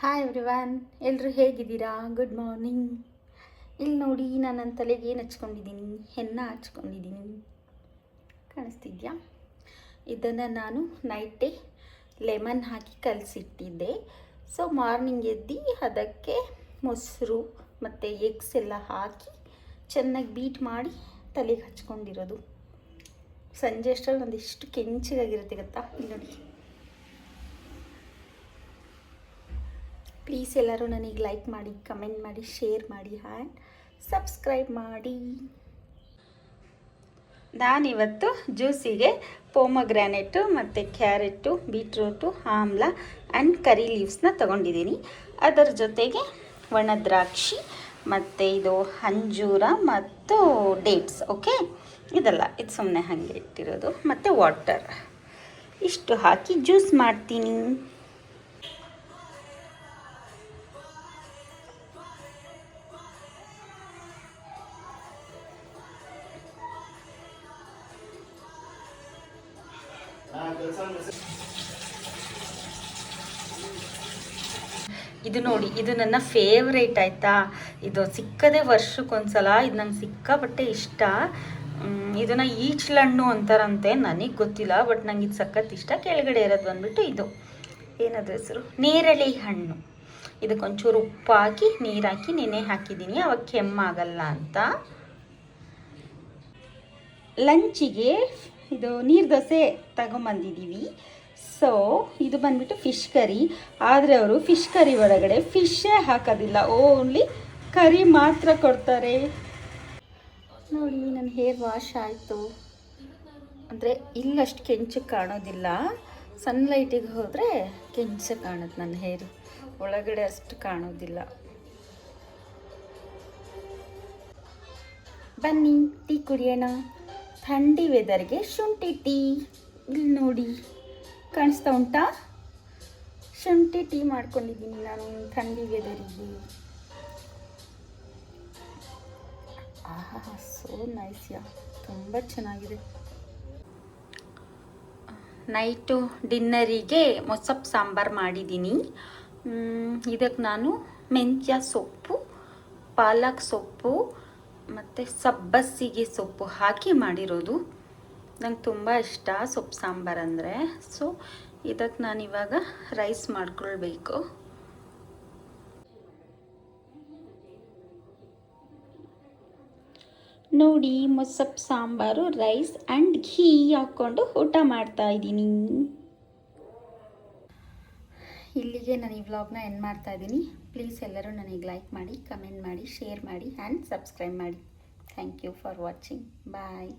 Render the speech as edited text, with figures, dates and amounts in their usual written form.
Hi everyone, ಎಲ್ಲರೂ ಹೇಗಿದ್ದೀರಾ? Good morning. ಇಲ್ಲಿ ನೋಡಿ, ನಾನು ನನ್ನ ತಲೆಗೆ ಏನು ಹಚ್ಕೊಂಡಿದ್ದೀನಿ, ಹೆನ್ನ ಹಚ್ಕೊಂಡಿದ್ದೀನಿ, ಕಾಣಿಸ್ತಿದ್ಯಾ? ಇದನ್ನು ನಾನು ನೈಟೇ ಲೆಮನ್ ಹಾಕಿ ಕಲಸಿಟ್ಟಿದ್ದೆ. ಸೊ ಮಾರ್ನಿಂಗ್ ಎದ್ದು ಅದಕ್ಕೆ ಮೊಸರು ಮತ್ತು ಎಗ್ಸ್ ಎಲ್ಲ ಹಾಕಿ ಚೆನ್ನಾಗಿ ಬೀಟ್ ಮಾಡಿ ತಲೆಗೆ ಹಚ್ಕೊಂಡಿರೋದು. ಸಂಜೆ ಅಷ್ಟರಲ್ಲಿ ಒಂದಿಷ್ಟು ಕೆಂಚಿಗಾಗಿರುತ್ತೆ ಗೊತ್ತಾ? ಇಲ್ಲಿ ನೋಡಿ. ಪ್ಲೀಸ್ ಎಲ್ಲರೂ ನನಗೆ ಲೈಕ್ ಮಾಡಿ, ಕಮೆಂಟ್ ಮಾಡಿ, ಶೇರ್ ಮಾಡಿ ಆ್ಯಂಡ್ ಸಬ್ಸ್ಕ್ರೈಬ್ ಮಾಡಿ. ನಾನಿವತ್ತು ಜ್ಯೂಸಿಗೆ ಪೋಮಗ್ರಾನೆಟು ಮತ್ತು ಕ್ಯಾರೆಟು, ಬೀಟ್ರೂಟು, ಆಮ್ಲ ಆ್ಯಂಡ್ ಕರಿ ಲೀವ್ಸ್ನ ತೊಗೊಂಡಿದ್ದೀನಿ. ಅದರ ಜೊತೆಗೆ ಒಣ ದ್ರಾಕ್ಷಿ ಮತ್ತು ಇದು ಅಂಜೂರ ಮತ್ತು ಡೇಟ್ಸ್. ಓಕೆ, ಇದೆಲ್ಲ ಇದು ಸುಮ್ಮನೆ ಹಾಗೆ ಇಟ್ಟಿರೋದು, ಮತ್ತು ವಾಟರ್ ಇಷ್ಟು ಹಾಕಿ ಜ್ಯೂಸ್ ಮಾಡ್ತೀನಿ. ಇದು ನೋಡಿ, ಇದು ನನ್ನ ಫೇವ್ರೇಟ್ ಆಯಿತಾ. ಇದು ಸಿಕ್ಕದೆ ವರ್ಷಕ್ಕೊಂದ್ಸಲ. ಇದು ನಂಗೆ ಸಿಕ್ಕಾಪಟ್ಟೆ ಇಷ್ಟ. ಇದನ್ನು ಈಚ್ಲಣ್ಣು ಅಂತಾರಂತೆ, ನನಗೆ ಗೊತ್ತಿಲ್ಲ, ಬಟ್ ನಂಗೆ ಇದು ಸಖತ್ ಇಷ್ಟ. ಕೆಳಗಡೆ ಇರೋದು ಬಂದ್ಬಿಟ್ಟು ಇದು ಏನದು ಹೆಸರು, ನೇರಳೆ ಹಣ್ಣು. ಇದಕ್ಕೊಂಚೂರು ಉಪ್ಪು ಹಾಕಿ ನೀರು ಹಾಕಿ ನೆನೆ ಹಾಕಿದ್ದೀನಿ, ಅವಾಗ ಕೆಮ್ಮಾಗಲ್ಲ ಅಂತ. ಲಂಚಿಗೆ ಇದು ನೀರು ದೋಸೆ ತಗೊಂಬಂದಿದ್ದೀವಿ. ಸೊ ಇದು ಬಂದ್ಬಿಟ್ಟು ಫಿಶ್ ಕರಿ. ಆದರೆ ಅವರು ಫಿಶ್ ಕರಿ ಒಳಗಡೆ ಫಿಶ್ಶೇ ಹಾಕೋದಿಲ್ಲ, ಓನ್ಲಿ ಕರಿ ಮಾತ್ರ ಕೊಡ್ತಾರೆ. ನೋಡಿ, ನನ್ನ ಹೇರ್ ವಾಶ್ ಆಯಿತು. ಅಂದರೆ ಇಲ್ಲಷ್ಟು ಕೆಂಚು ಕಾಣೋದಿಲ್ಲ, ಸನ್ಲೈಟಿಗೆ ಹೋದರೆ ಕೆಂಚು ಕಾಣುತ್ತೆ ನನ್ನ ಹೇರು, ಒಳಗಡೆ ಅಷ್ಟು ಕಾಣೋದಿಲ್ಲ. ಬನ್ನಿ ಟೀ ಕುಡಿಯೋಣ. ಥಂಡಿ ವೆದರ್ಗೆ ಶುಂಠಿ ಟೀ. ಇಲ್ಲಿ ನೋಡಿ, ಕಾಣಿಸ್ತಾ ಉಂಟಾ? ಶುಂಠಿ ಟೀ ಮಾಡ್ಕೊಂಡಿದ್ದೀನಿ ನಾನು ಥಂಡಿ ವೆದರಿಗೆ. ಆಹಾ, ಸೋ ನೈಸ್ ಯಾ, ತುಂಬ ಚೆನ್ನಾಗಿದೆ. ನೈಟು ಡಿನ್ನರಿಗೆ ಮೊಸಪ್ಪು ಸಾಂಬಾರು ಮಾಡಿದ್ದೀನಿ. ಇದಕ್ಕೆ ನಾನು ಮೆಂತ್ಯ ಸೊಪ್ಪು, ಪಾಲಕ್ ಸೊಪ್ಪು ಮತ್ತು ಸಬ್ಬಸಿಗೆ ಸೊಪ್ಪು ಹಾಕಿ ಮಾಡಿರೋದು. ನಂಗೆ ತುಂಬ ಇಷ್ಟ ಸೊಪ್ಪು ಸಾಂಬಾರು ಅಂದರೆ. ಸೊ ಇದಕ್ಕೆ ನಾನಿವಾಗ ರೈಸ್ ಮಾಡ್ಕೊಳ್ಬೇಕು. ನೋಡಿ, ಮೊಸಪ್ಪು ಸಾಂಬಾರು, ರೈಸ್ ಆ್ಯಂಡ್ ಘೀ ಹಾಕ್ಕೊಂಡು ಊಟ ಮಾಡ್ತಾ ಇದ್ದೀನಿ. ಇಲ್ಲಿಗೆ ನಾನು ಈ ವ್ಲಾಗ್ನ ಎಂಡ್ ಮಾಡ್ತಾ ಇದ್ದೀನಿ. ಪ್ಲೀಸ್ ಎಲ್ಲರೂ ನನಗೆ ಲೈಕ್ ಮಾಡಿ, ಕಮೆಂಟ್ ಮಾಡಿ, ಶೇರ್ ಮಾಡಿ ಆ್ಯಂಡ್ ಸಬ್ಸ್ಕ್ರೈಬ್ ಮಾಡಿ. Thank you for watching. Bye.